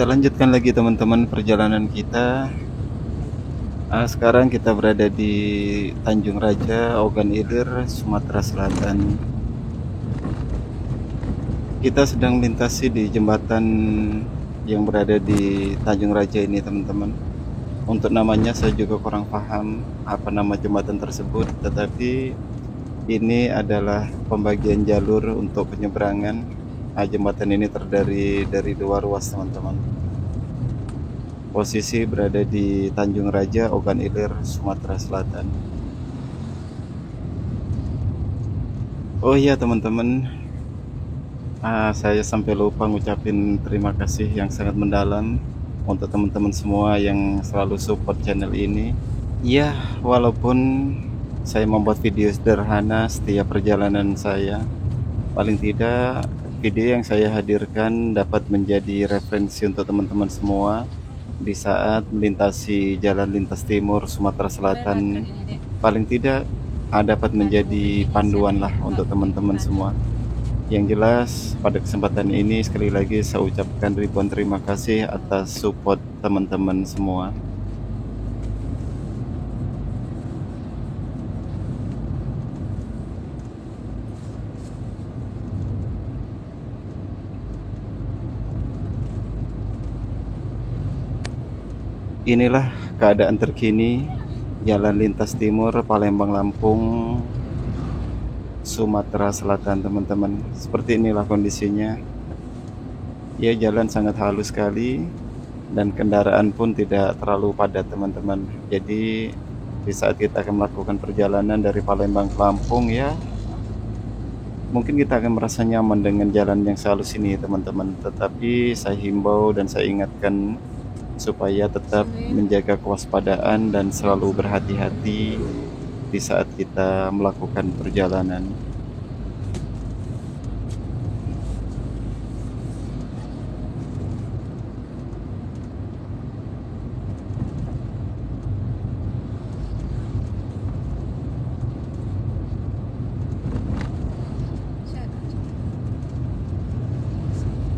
kita lanjutkan lagi teman-teman perjalanan kita. Sekarang kita berada di Tanjung Raja, Ogan Ilir, Sumatera Selatan. Kita sedang melintasi di jembatan yang berada di Tanjung Raja ini teman-teman. Untuk namanya saya juga kurang paham apa nama jembatan tersebut, tetapi ini adalah pembagian jalur untuk penyeberangan. Jembatan ini terdiri dari dua ruas teman-teman. Posisi berada di Tanjung Raja, Ogan Ilir, Sumatera Selatan. Oh iya teman-teman, saya sampai lupa ngucapin terima kasih yang sangat mendalam untuk teman-teman semua yang selalu support channel ini. Ya, walaupun saya membuat video sederhana setiap perjalanan saya, paling tidak video yang saya hadirkan dapat menjadi referensi untuk teman-teman semua di saat melintasi jalan lintas timur Sumatera Selatan. Paling tidak dapat menjadi panduan lah untuk teman-teman semua. Yang jelas pada kesempatan ini sekali lagi saya ucapkan ribuan terima kasih atas support teman-teman semua. Inilah keadaan terkini jalan lintas timur Palembang Lampung, Sumatera Selatan teman-teman. Seperti inilah kondisinya. Ya, jalan sangat halus sekali dan kendaraan pun tidak terlalu padat teman-teman. Jadi di saat kita akan melakukan perjalanan dari Palembang ke Lampung, ya mungkin kita akan merasa nyaman dengan jalan yang sehalus ini teman-teman. Tetapi saya himbau dan saya ingatkan supaya tetap menjaga kewaspadaan dan selalu berhati-hati di saat kita melakukan perjalanan.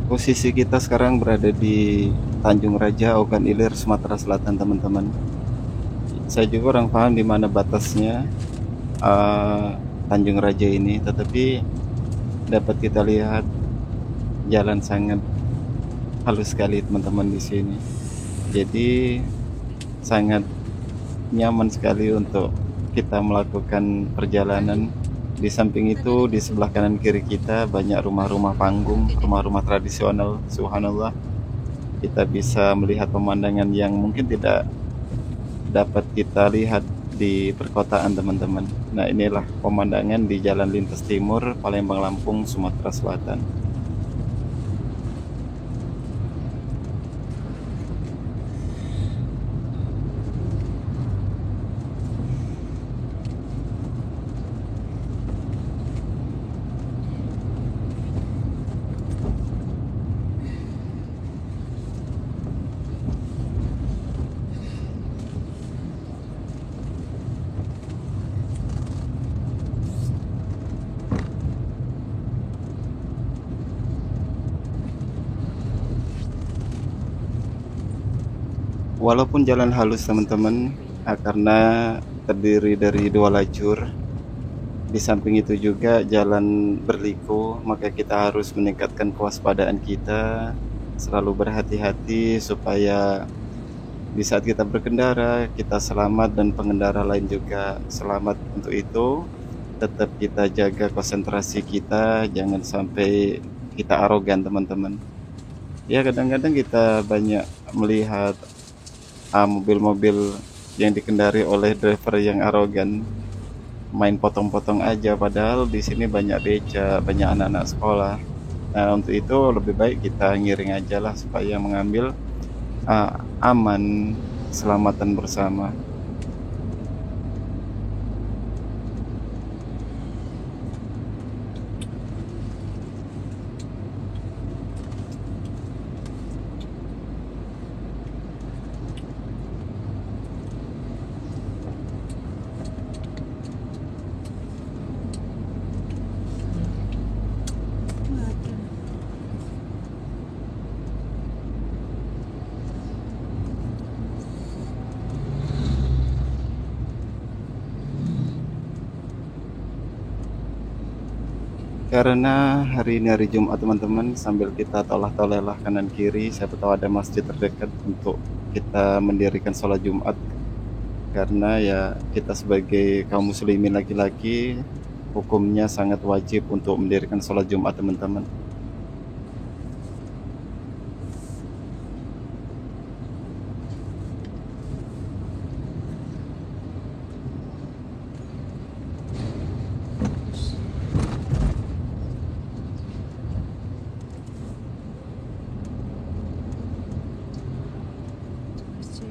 Posisi kita sekarang berada di Tanjung Raja, Ogan Ilir, Sumatera Selatan teman-teman. Saya juga kurang paham di mana batasnya Tanjung Raja ini, tetapi dapat kita lihat jalan sangat halus sekali teman-teman di sini. Jadi sangat nyaman sekali untuk kita melakukan perjalanan. Di samping itu di sebelah kanan kiri kita banyak rumah-rumah panggung, rumah-rumah tradisional. Subhanallah, kita bisa melihat pemandangan yang mungkin tidak dapat kita lihat di perkotaan teman-teman. Nah, inilah pemandangan di jalan lintas timur Palembang Lampung, Sumatera Selatan. Walaupun jalan halus teman-teman, karena terdiri dari dua lajur, di samping itu juga jalan berliku, maka kita harus meningkatkan kewaspadaan kita, selalu berhati-hati supaya di saat kita berkendara kita selamat dan pengendara lain juga selamat. Untuk itu tetap kita jaga konsentrasi kita, jangan sampai kita arogan teman-teman. Ya, kadang-kadang kita banyak melihat mobil-mobil yang dikendari oleh driver yang arogan, main potong-potong aja, padahal di sini banyak beca, banyak anak-anak sekolah. Nah, untuk itu lebih baik kita ngiring aja lah supaya mengambil aman, keselamatan bersama. Karena hari ini hari Jumat teman-teman, sambil kita tolah-tolelah kanan kiri, siapa tahu ada masjid terdekat untuk kita mendirikan sholat Jumat. Karena ya kita sebagai kaum muslimin laki-laki, hukumnya sangat wajib untuk mendirikan sholat Jumat teman-teman.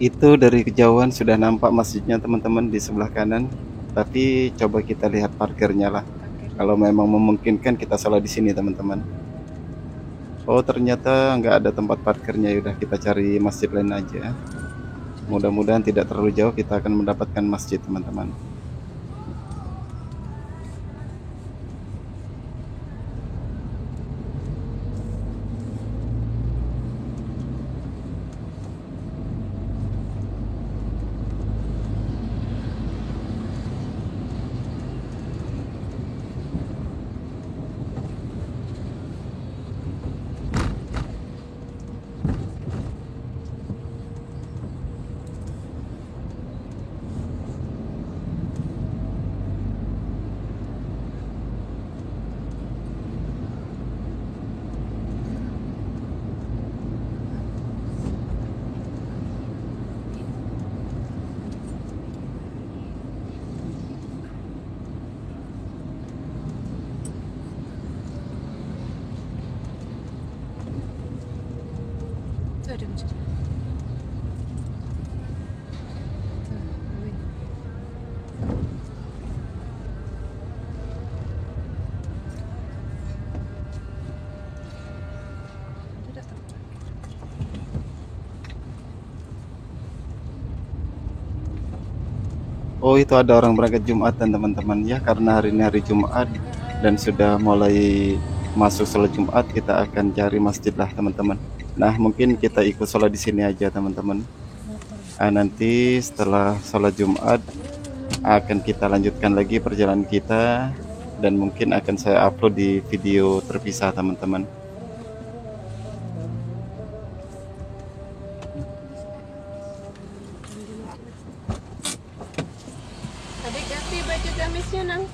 Itu dari kejauhan sudah nampak masjidnya teman-teman di sebelah kanan. Tapi coba kita lihat parkirnya lah. Kalau memang memungkinkan kita sholat di sini teman-teman. Oh ternyata nggak ada tempat parkirnya. Yaudah kita cari masjid lain aja. Mudah-mudahan tidak terlalu jauh kita akan mendapatkan masjid teman-teman. Itu ada masjid. Oh itu ada orang berangkat Jumatan teman-teman ya. Karena hari ini hari Jumat dan sudah mulai masuk sholat Jumat, kita akan cari masjid lah teman-teman. Nah mungkin kita ikut sholat di sini aja teman-teman. Nanti setelah sholat Jumat akan kita lanjutkan lagi perjalanan kita, dan mungkin akan saya upload di video terpisah teman-teman. Adik ganti baju gamisnya nang.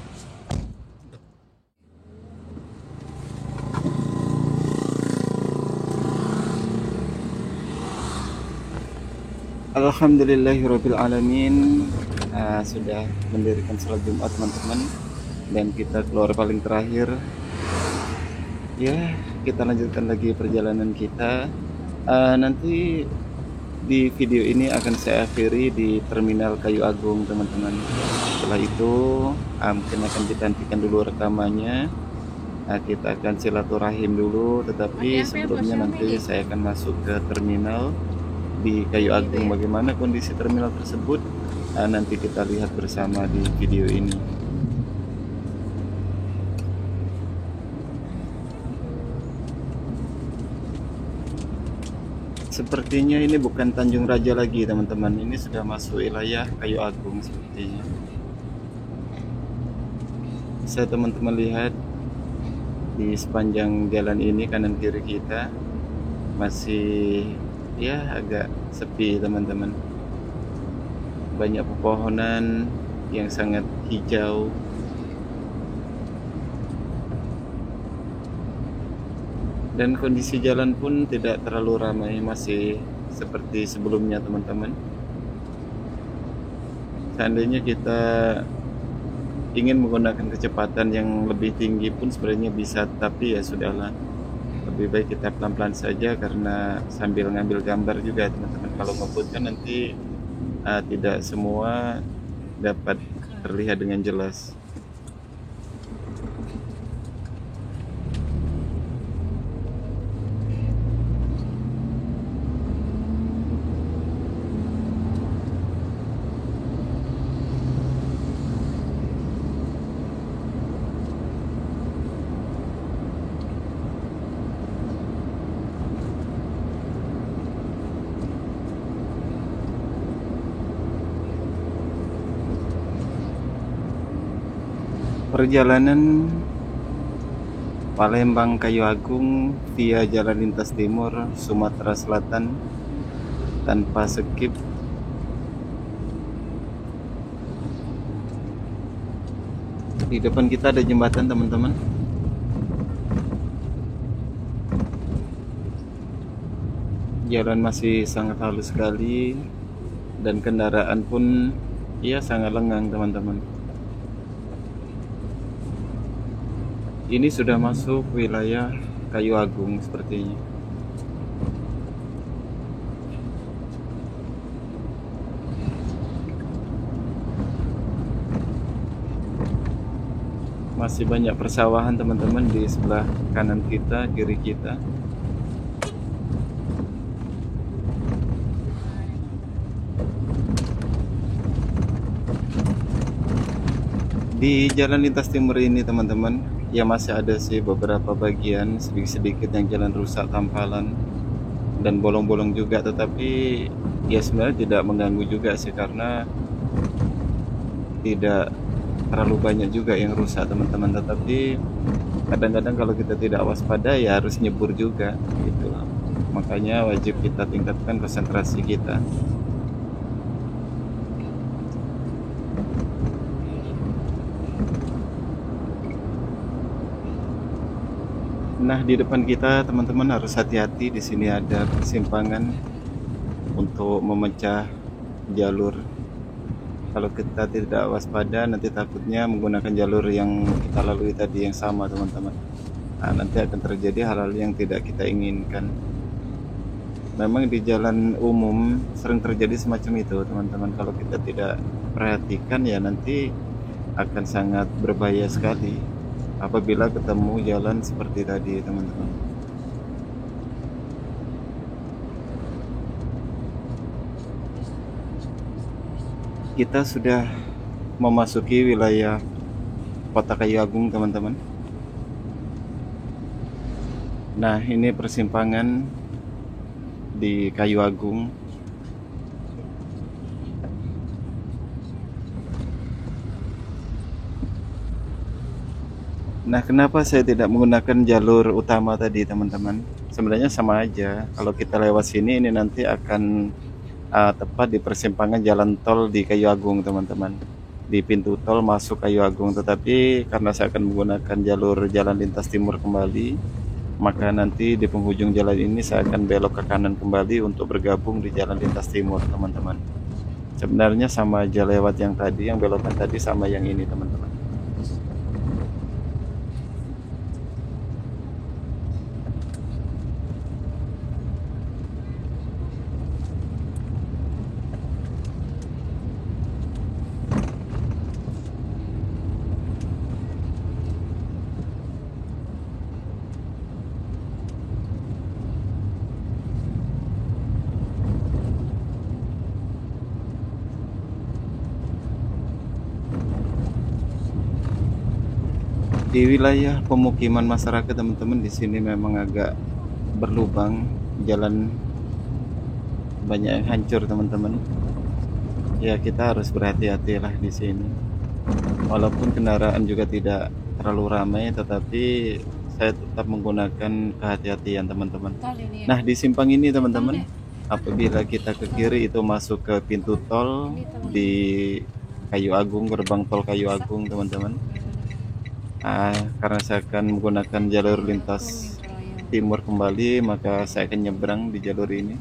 Alhamdulillahirrabbilalamin. Sudah mendirikan sholat Jumat teman-teman, dan kita keluar paling terakhir ya. Kita lanjutkan lagi perjalanan kita. Nanti di video ini akan saya akhiri di Terminal Kayu Agung teman-teman. Setelah itu mungkin akan kita hentikan dulu rekamannya. Kita akan silaturahim dulu, tetapi sebelumnya nanti saya akan masuk ke terminal di Kayu Agung. Bagaimana kondisi terminal tersebut nanti kita lihat bersama di video ini. Sepertinya ini bukan Tanjung Raja lagi teman-teman, ini sudah masuk wilayah Kayu Agung sepertinya. Bisa teman-teman lihat di sepanjang jalan ini kanan kiri kita masih ya agak sepi teman-teman. Banyak pepohonan yang sangat hijau. Dan kondisi jalan pun tidak terlalu ramai, masih seperti sebelumnya teman-teman. Seandainya kita ingin menggunakan kecepatan yang lebih tinggi pun sebenarnya bisa, tapi ya sudahlah. Lebih baik kita pelan-pelan saja, karena sambil ngambil gambar juga teman-teman. Kalau ngebut kan nanti tidak semua dapat terlihat dengan jelas. Perjalanan Palembang Kayu Agung via Jalan Lintas Timur Sumatera Selatan tanpa skip. Di depan kita ada jembatan, teman-teman. Jalan masih sangat halus sekali dan kendaraan pun ya sangat lengang, teman-teman. Ini sudah masuk wilayah Kayu Agung sepertinya. Masih banyak persawahan, teman-teman, di sebelah kanan kita, kiri kita. Di Jalan Lintas Timur ini, teman-teman, ya masih ada sih beberapa bagian sedikit-sedikit yang jalan rusak, tampalan dan bolong-bolong juga, tetapi ya sebenarnya tidak mengganggu juga sih karena tidak terlalu banyak juga yang rusak, teman-teman. Tetapi kadang-kadang kalau kita tidak waspada ya harus nyebur juga gitu. Makanya wajib kita tingkatkan konsentrasi kita. Nah, di depan kita, teman-teman, harus hati-hati. Di sini ada persimpangan untuk memecah jalur. Kalau kita tidak waspada, nanti takutnya menggunakan jalur yang kita lalui tadi yang sama, teman-teman. Nah, nanti akan terjadi hal-hal yang tidak kita inginkan. Memang di jalan umum sering terjadi semacam itu, teman-teman. Kalau kita tidak perhatikan, ya nanti akan sangat berbahaya sekali apabila ketemu jalan seperti tadi, teman-teman. Kita sudah memasuki wilayah Kota Kayu Agung, teman-teman. Nah, ini persimpangan di Kayu Agung. Nah, kenapa saya tidak menggunakan jalur utama tadi, teman-teman? Sebenarnya sama aja. Kalau kita lewat sini, ini nanti akan tepat di persimpangan jalan tol di Kayu Agung, teman-teman. Di pintu tol masuk Kayu Agung. Tetapi karena saya akan menggunakan jalur Jalan Lintas Timur kembali, maka nanti di penghujung jalan ini saya akan belok ke kanan kembali untuk bergabung di Jalan Lintas Timur, teman-teman. Sebenarnya sama aja lewat yang tadi, yang belokan tadi sama yang ini, teman-teman. Di wilayah pemukiman masyarakat, teman-teman, di sini memang agak berlubang, jalan banyak yang hancur, teman-teman. Ya, kita harus berhati-hatilah di sini. Walaupun kendaraan juga tidak terlalu ramai, tetapi saya tetap menggunakan kehati-hatian, teman-teman. Nah, di simpang ini, teman-teman, apabila kita ke kiri itu masuk ke pintu tol di Kayu Agung, gerbang tol Kayu Agung, teman-teman. Karena saya akan menggunakan jalur lintas timur kembali, maka saya akan nyebrang di jalur ini.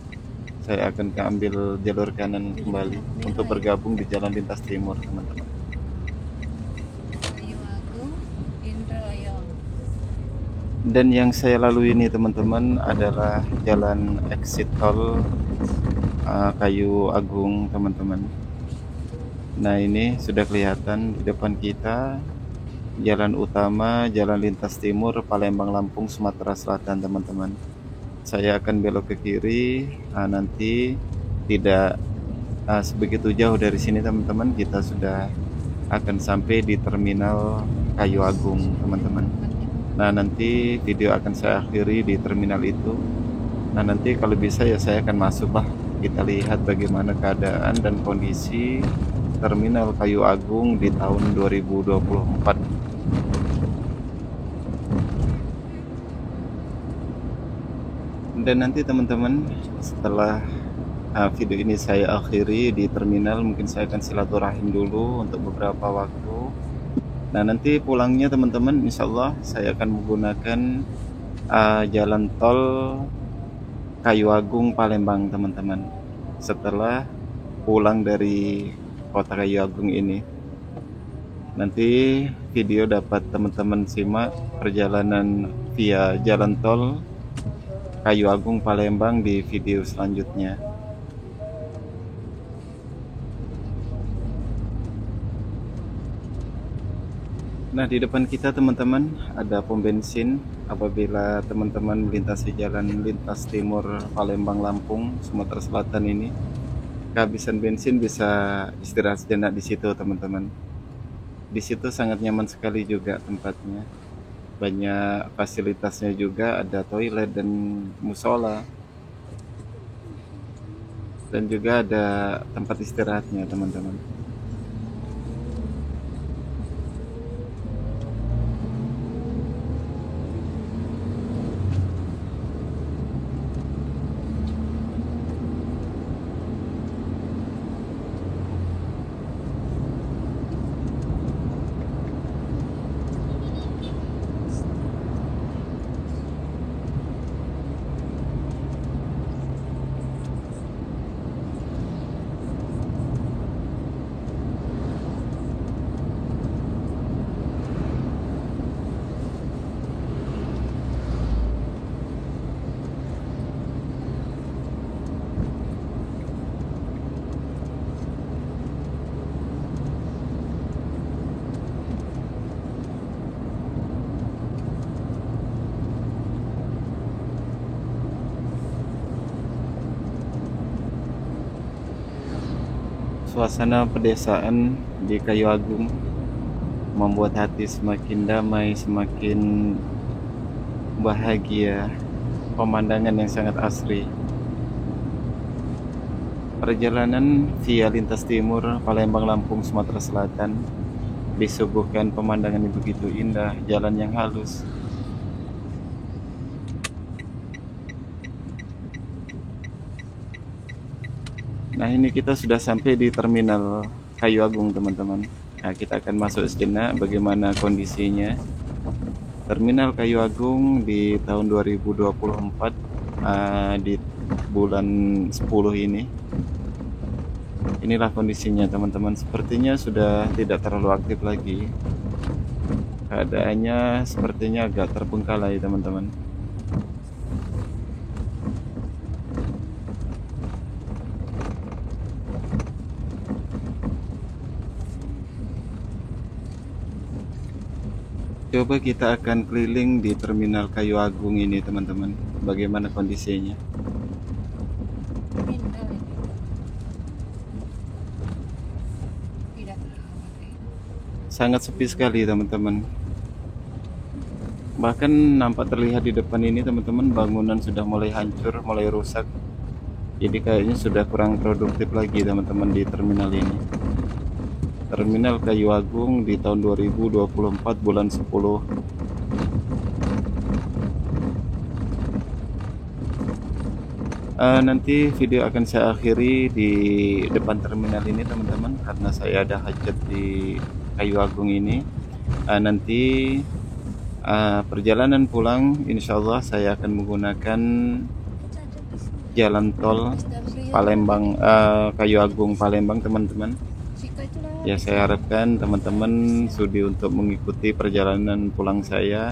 Saya akan ambil jalur kanan kembali untuk bergabung di Jalan Lintas Timur, teman-teman. Dan yang saya lalui ini, teman-teman, adalah jalan exit tol Kayu Agung, teman-teman. Nah, ini sudah kelihatan di depan kita jalan utama Jalan Lintas Timur Palembang Lampung Sumatera Selatan, teman-teman. Saya akan belok ke kiri. Nanti tidak sebegitu jauh dari sini, teman-teman, kita sudah akan sampai di terminal Kayu Agung, teman-teman. Nah, nanti video akan saya akhiri di terminal itu. Nah, nanti kalau bisa ya saya akan masuk lah. Kita lihat bagaimana keadaan dan kondisi terminal Kayu Agung di tahun 2024. Dan nanti teman-teman, setelah video ini saya akhiri di terminal, mungkin saya akan silaturahim dulu untuk beberapa waktu. Nah, nanti pulangnya teman-teman, insya Allah saya akan menggunakan jalan tol Kayu Agung Palembang teman-teman, setelah pulang dari kota Kayu Agung ini. Nanti video dapat teman-teman simak perjalanan via jalan tol Kayu Agung Palembang di video selanjutnya. Nah, di depan kita teman-teman ada pom bensin. Apabila teman-teman melintasi jalan lintas timur Palembang Lampung Sumatera Selatan ini kehabisan bensin, bisa istirahat sejenak di situ teman-teman. Di situ sangat nyaman sekali juga tempatnya. Banyak fasilitasnya juga, ada toilet dan musola. Dan juga ada tempat istirahatnya teman-teman. Suasana pedesaan di Kayu Agung membuat hati semakin damai, semakin bahagia. Pemandangan yang sangat asri. Perjalanan via lintas timur Palembang Lampung Sumatera Selatan disuguhkan pemandangan yang begitu indah, jalan yang halus. Nah, ini kita sudah sampai di terminal Kayu Agung teman-teman. Nah, kita akan masuk sejenak bagaimana kondisinya. Terminal Kayu Agung di tahun 2024 di bulan 10 ini. Inilah kondisinya teman-teman. Sepertinya sudah tidak terlalu aktif lagi. Keadaannya sepertinya agak terbengkalai teman-teman. Coba kita akan keliling di terminal Kayu Agung ini teman-teman. Bagaimana kondisinya? Sangat sepi sekali teman-teman. Bahkan nampak terlihat di depan ini teman-teman, bangunan sudah mulai hancur, mulai rusak. Jadi kayaknya sudah kurang produktif lagi teman-teman di terminal ini. Terminal Kayu Agung di tahun 2024 bulan 10. Nanti video akan saya akhiri di depan terminal ini teman-teman, karena saya ada hajat di Kayu Agung ini. Nanti perjalanan pulang insya Allah saya akan menggunakan jalan tol Palembang Kayu Agung Palembang teman-teman. Ya, saya harapkan teman-teman sudi untuk mengikuti perjalanan pulang saya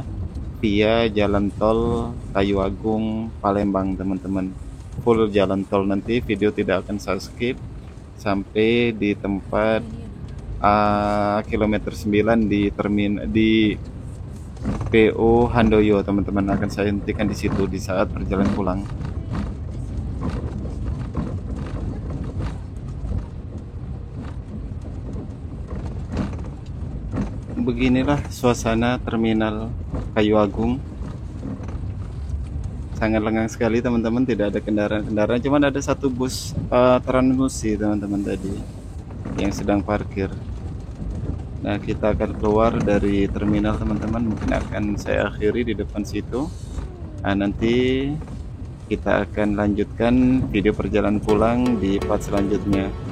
via jalan tol Kayu Agung Palembang teman-teman. Full jalan tol, nanti video tidak akan saya skip sampai di tempat kilometer 9 di PO Handoyo teman-teman. Akan saya hentikan di situ di saat perjalanan pulang. Beginilah suasana terminal Kayu Agung. Sangat lengang sekali teman-teman, tidak ada kendaraan-kendaraan, cuman ada satu bus Transnusi teman-teman tadi yang sedang parkir. Nah, kita akan keluar dari terminal teman-teman, mungkin akan saya akhiri di depan situ. Nah, nanti Kita akan lanjutkan video perjalanan pulang di part selanjutnya.